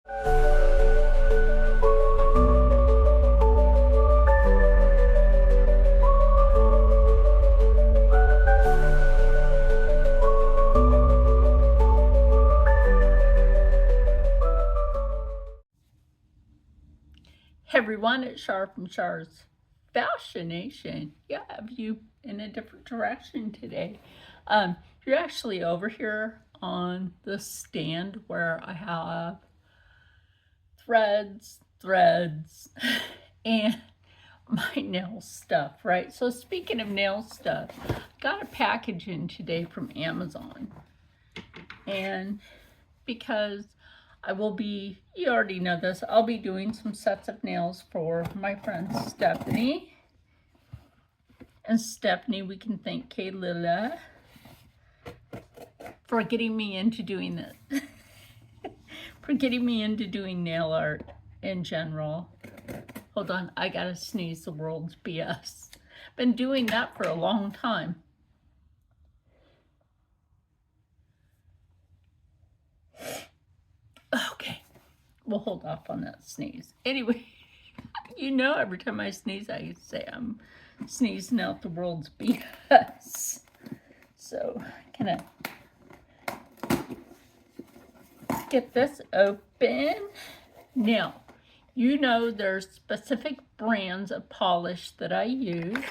Hey everyone, it's Char from Char's Fashion. Yeah, I have you in a different direction today. You're actually over here on the stand where I have threads, and my nail stuff, right? So speaking of nail stuff, I got a package in today from Amazon. And because I will be, you already know this, I'll be doing some sets of nails for my friend Stephanie. And Stephanie, we can thank Kaylila for getting me into doing this. For getting me into doing nail art in general. Hold on, I gotta sneeze the world's BS. Been doing that for a long time. Okay, we'll hold off on that sneeze. Anyway, you know every time I sneeze, I say I'm sneezing out the world's BS. So, can I get this open? Now, you know there's specific brands of polish that I use,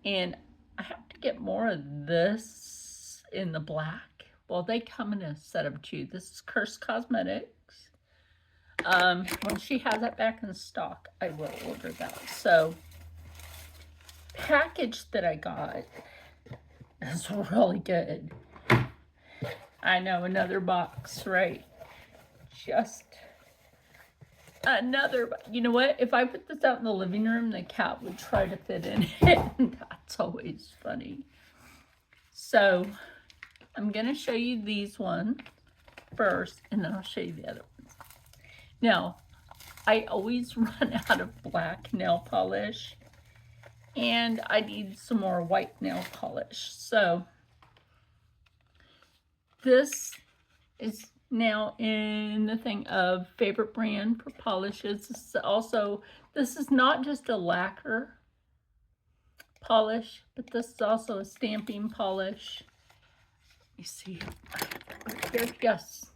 and I have to get more of this in the black. Well, they come in a set of 2. This is Curse Cosmetics. When she has it back in stock, I will order that. So, package that I got is really good. I know, another box, right? Just another, you know what? If I put this out in the living room, the cat would try to fit in it. That's always funny. So, I'm going to show you these ones first, and then I'll show you the other ones. Now, I always run out of black nail polish, and I need some more white nail polish. So, this is now in the thing of favorite brand for polishes. This is not just a lacquer polish, but this is also a stamping polish. Let me see. Right here. Yes,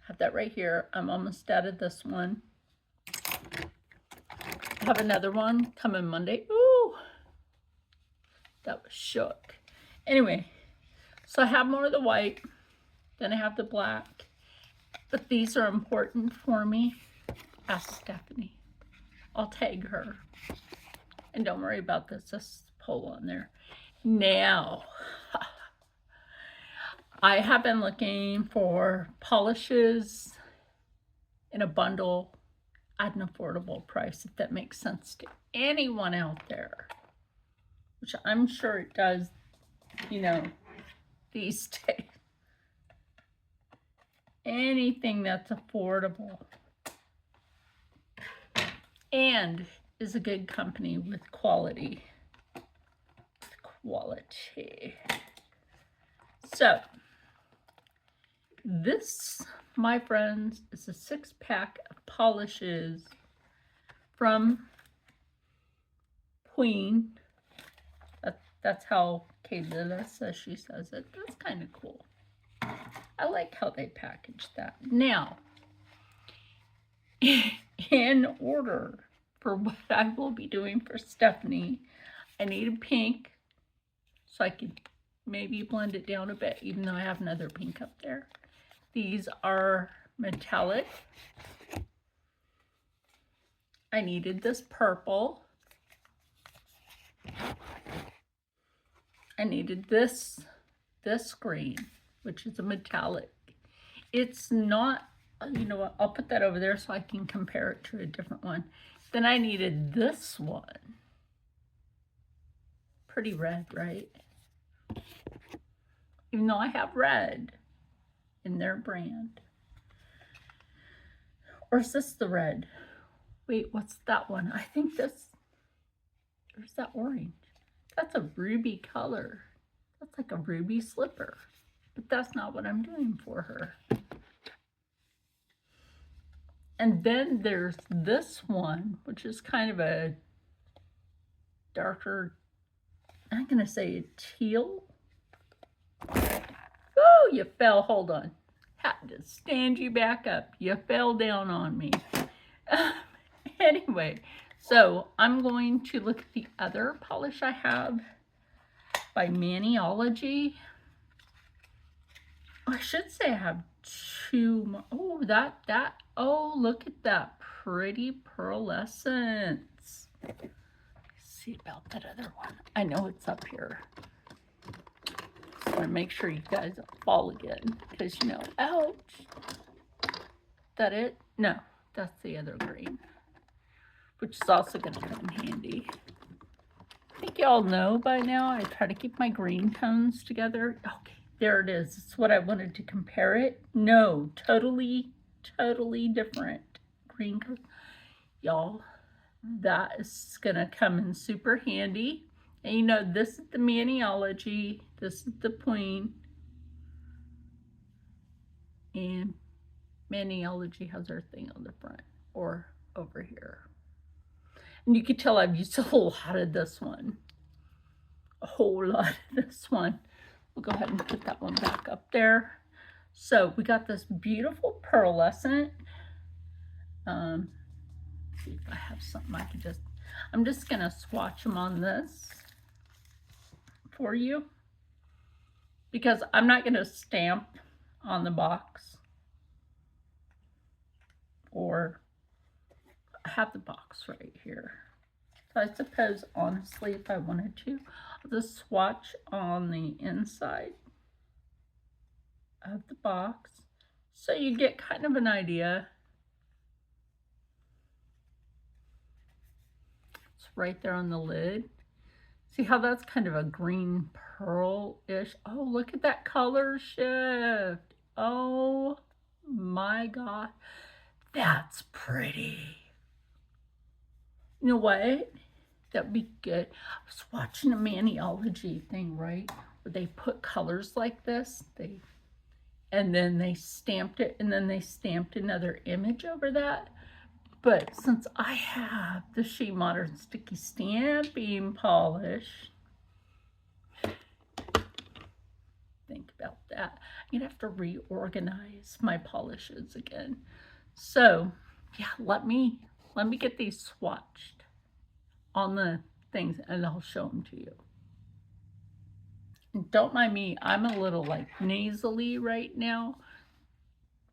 I have that right here. I'm almost out of this one. I have another one coming Monday. Ooh, that was shook. Anyway, so I have more of the white, then I have the black, but these are important for me. Ask Stephanie. I'll tag her. And don't worry about this poll on there. Now, I have been looking for polishes in a bundle at an affordable price, if that makes sense to anyone out there, which I'm sure it does, you know, these days. Anything that's affordable and is a good company with quality. So, this, my friends, is a 6-pack of polishes from Queen. That's how Kaylila says she says it. That's kind of cool. I like how they packaged that. Now, in order for what I will be doing for Stephanie, I need a pink so I can maybe blend it down a bit, even though I have another pink up there. These are metallic. I needed this purple. I needed this green, which is a metallic. It's not, you know what, I'll put that over there so I can compare it to a different one. Then I needed this one. Pretty red, right? Even though I have red in their brand. Or is this the red? Wait, what's that one? I think this, or is that orange? That's a ruby color. That's like a ruby slipper. But that's not what I'm doing for her. And then there's this one, which is kind of a darker, I'm going to say a teal. Oh, you fell. Hold on. Had to stand you back up. You fell down on me. Anyway, so I'm going to look at the other polish I have by Maniology. Oh, I should say I have two more. Oh, oh, look at that pretty pearlescence. Let's see about that other one. I know it's up here. Just want to make sure you guys don't fall again, because you know, ouch. That it? No, that's the other green, which is also going to come in handy. I think y'all know by now I try to keep my green tones together. Okay, there it is. It's what I wanted to compare it. No, totally different green. Y'all, that is going to come in super handy. And you know, this is the Maniology. This is the Queen. And Maniology has her thing on the front or over here. And you can tell I've used a whole lot of this one. A whole lot of this one. We'll go ahead and put that one back up there. So we got this beautiful pearlescent. See if I have something I could just, I'm just going to swatch them on this for you, because I'm not going to stamp on the box, or I have the box right here. So I suppose, honestly, if I wanted to, I'll just swatch on the inside of the box so you get kind of an idea. It's right there on the lid. See how that's kind of a green pearl-ish? Oh, look at that color shift. Oh my God, that's pretty. You know what? That'd be good. I was watching a Maniology thing, right? Where they put colors like this. And then they stamped it, and then they stamped another image over that. But since I have the Shea Modern Sticky Stamping Polish, think about that. I'm gonna have to reorganize my polishes again. So yeah, let me get these swatched on the things, and I'll show them to you. And don't mind me, I'm a little like nasally right now.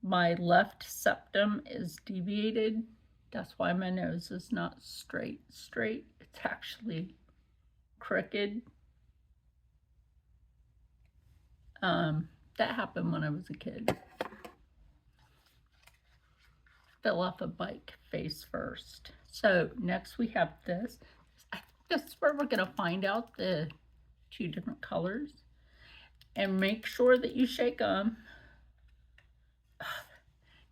My left septum is deviated. That's why my nose is not straight. It's actually crooked. That happened when I was a kid. Fell off a bike face first. So next we have this. I think this is where we're gonna find out the two different colors. And make sure that you shake them.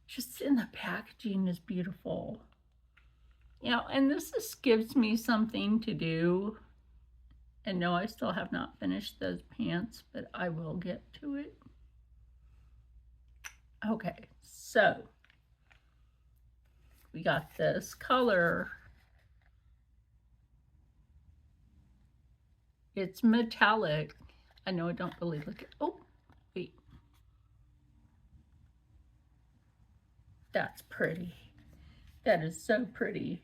Just in the packaging is beautiful. You know, and this just gives me something to do. And no, I still have not finished those pants, but I will get to it. Okay, so we got this color. It's metallic. I know I don't really look at, oh, wait. That's pretty. That is so pretty.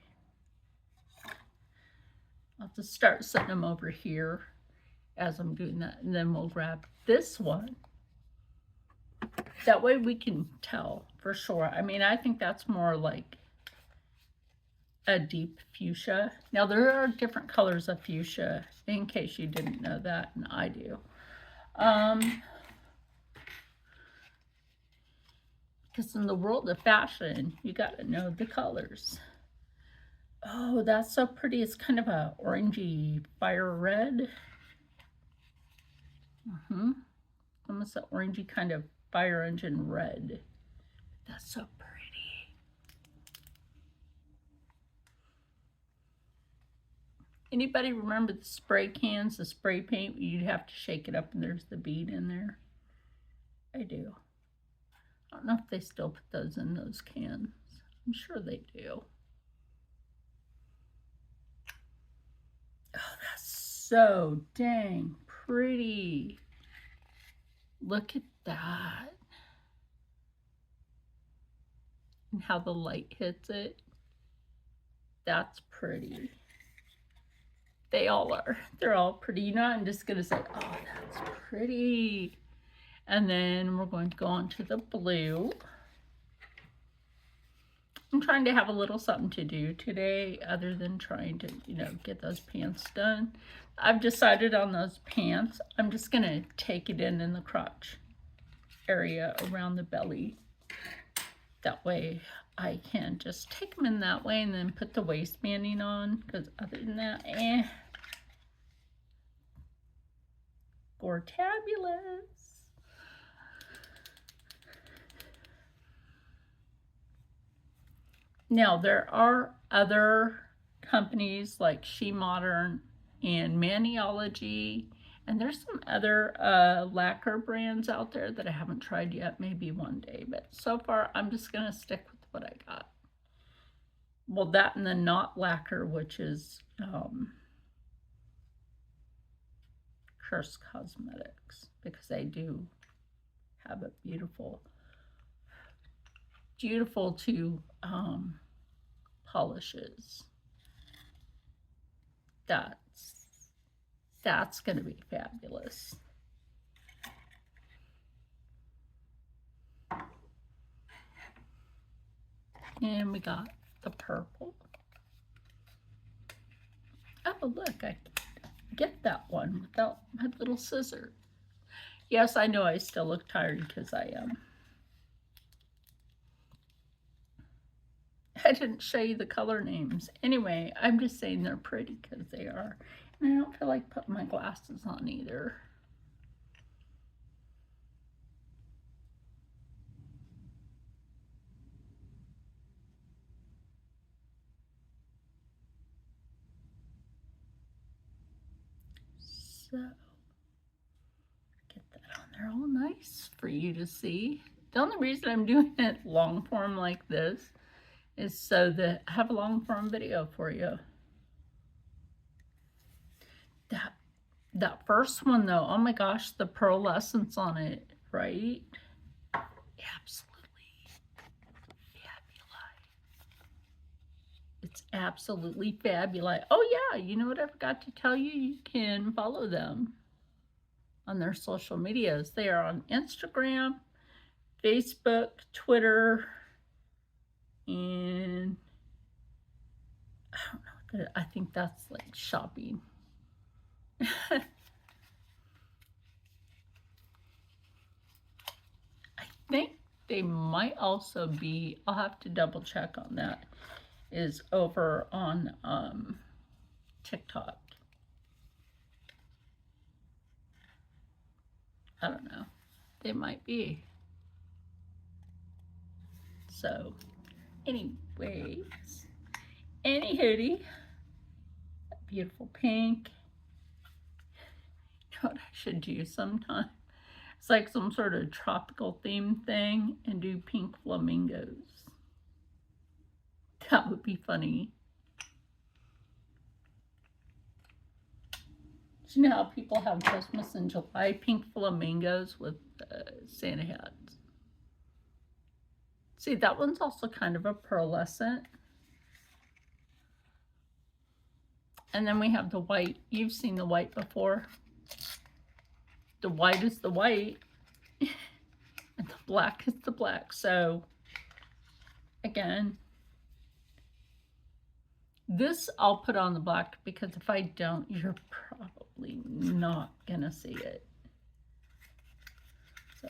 I'll just start setting them over here as I'm doing that, and then we'll grab this one. That way we can tell for sure. I mean, I think that's more like a deep fuchsia. Now, there are different colors of fuchsia, in case you didn't know that, and I do. Because in the world of fashion, you got to know the colors. Oh, that's so pretty. It's kind of a orangey fire red. Almost an orangey kind of fire engine red. That's so pretty. Anybody remember the spray cans, the spray paint? You'd have to shake it up and there's the bead in there. I do. I don't know if they still put those in those cans. I'm sure they do. Oh, that's so dang pretty. Look at that. And how the light hits it. That's pretty. They all are. They're all pretty. You know, I'm just going to say, oh, that's pretty. And then we're going to go on to the blue. I'm trying to have a little something to do today other than trying to, you know, get those pants done. I've decided on those pants. I'm just going to take it in the crotch area around the belly. That way I can just take them in that way and then put the waistbanding on, because other than that, Gortabulous. Now, there are other companies like She Modern and Maniology, and there's some other lacquer brands out there that I haven't tried yet, maybe one day, but so far I'm just going to stick with what I got. Well, that and the Knot Lacquer, which is Curse Cosmetics, because they do have a beautiful two polishes. That's going to be fabulous. And we got the purple. Oh, look, I get that one without my little scissor. Yes, I know I still look tired because I am. I didn't show you the color names. Anyway, I'm just saying they're pretty because they are. And I don't feel like putting my glasses on either. So, get that on there all nice for you to see. The only reason I'm doing it long form like this is so that I have a long form video for you. That first one though, oh my gosh, the pearlescence on it, right? Absolutely fabulous. It's absolutely fabulous. Oh yeah, you know what I forgot to tell you? You can follow them on their social medias. They are on Instagram, Facebook, Twitter, and I don't know, I think that's like shopping. I think they might also be, I'll have to double check on that, is over on TikTok. I don't know. They might be. So, anyways, any hoodie, beautiful pink. You know what I should do sometime? It's like some sort of tropical theme thing and do pink flamingos. That would be funny. Do you know how people have Christmas in July? Pink flamingos with Santa hats. See, that one's also kind of a pearlescent. And then we have the white. You've seen the white before. The white is the white. And the black is the black. So, again, this I'll put on the black because if I don't, you're probably not going to see it. So,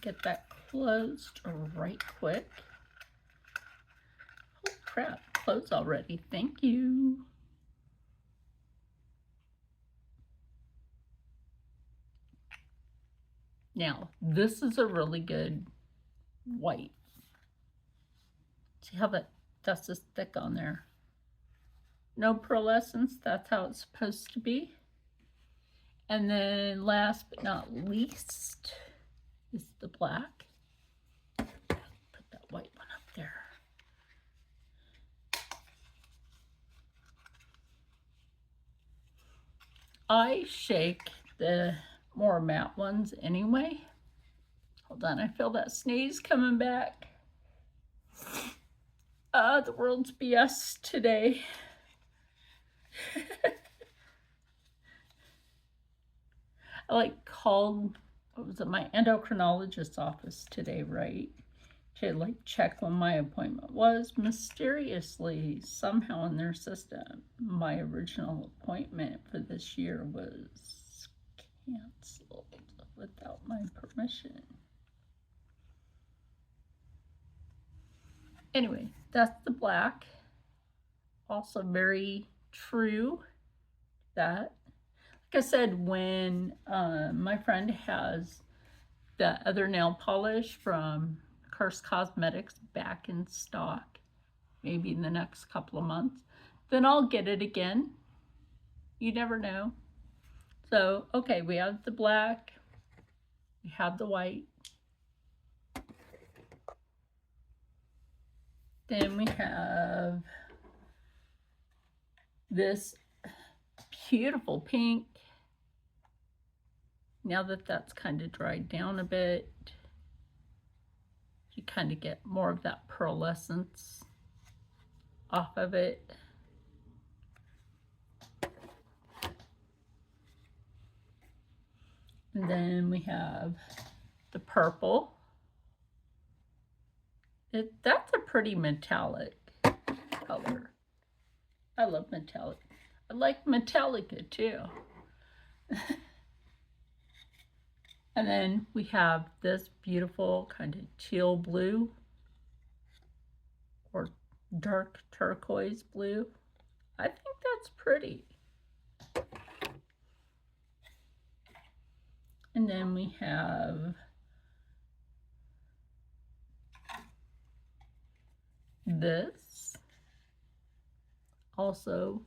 get that closed right quick. Oh crap, closed already. Thank you. Now, this is a really good white. See how that's just thick on there. No pearlescence, that's how it's supposed to be. And then last but not least is the black. Put that white one up there. I shake the more matte ones anyway. Hold on, I feel that sneeze coming back. The world's BS today. I called, what was it, my endocrinologist's office today, right? To check when my appointment was. Mysteriously, somehow in their system, my original appointment for this year was canceled without my permission. Anyway, that's the black. Also very true that. Like I said, when my friend has the other nail polish from Curse Cosmetics back in stock, maybe in the next couple of months, then I'll get it again. You never know. So, okay, we have the black, we have the white. Then we have this beautiful pink. Now that that's kind of dried down a bit, you kind of get more of that pearlescence off of it. And then we have the purple. That's a pretty metallic color. I love metallic. I like Metallica too. And then we have this beautiful kind of teal blue or dark turquoise blue. I think that's pretty. And then we have this, also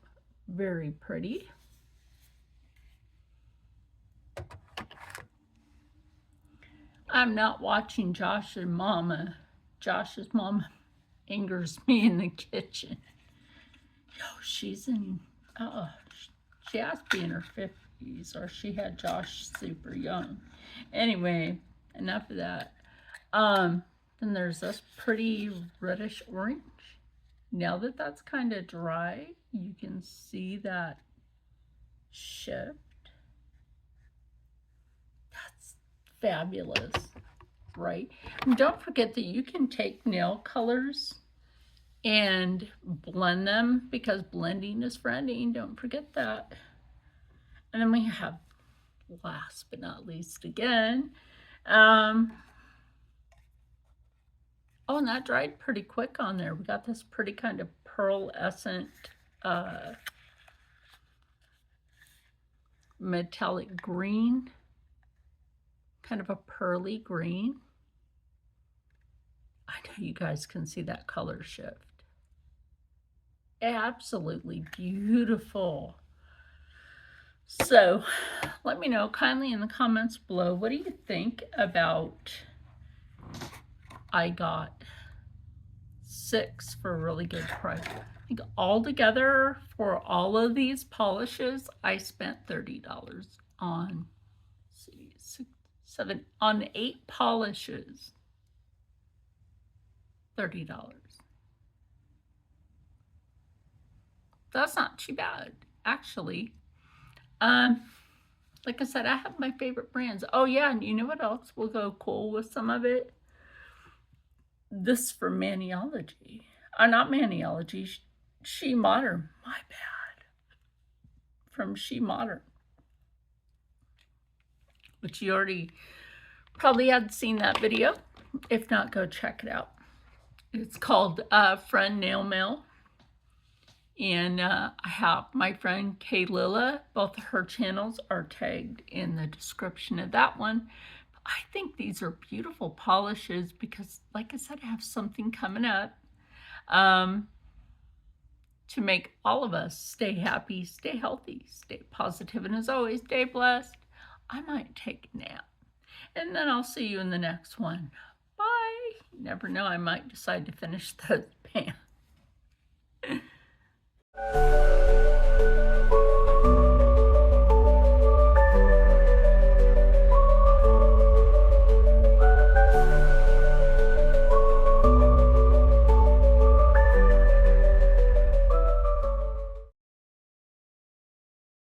very pretty. I'm not watching Josh's mama. Josh's mama angers me in the kitchen. Yo, she's in, she has to be in her 50s, or she had Josh super young. Anyway, enough of that. Then there's this pretty reddish orange. Now that that's kind of dry, you can see that shift. That's fabulous, right? And don't forget that you can take nail colors and blend them, because blending is friending. Don't forget that. And then we have, last but not least again, oh, and that dried pretty quick on there. We got this pretty kind of pearlescent metallic green, kind of a pearly green. I know you guys can see that color shift. Absolutely beautiful. So let me know kindly in the comments below, what do you think about, I got 6 for a really good price. I think altogether for all of these polishes, I spent $30 on, let's see, 6, 7, on 8 polishes, $30. That's not too bad, actually. Like I said, I have my favorite brands. Oh yeah, and you know what else will go cool with some of it? This from Maniology. Not Maniology, She Modern. My bad. From She Modern. Which you already probably had seen that video. If not, go check it out. It's called Friend Nail Mail. And I have my friend Kay Lilla. Both of her channels are tagged in the description of that one. I think these are beautiful polishes because, like I said, I have something coming up to make all of us stay happy, stay healthy, stay positive, and as always, stay blessed. I might take a nap, and then I'll see you in the next one. Bye. You never know, I might decide to finish those pants.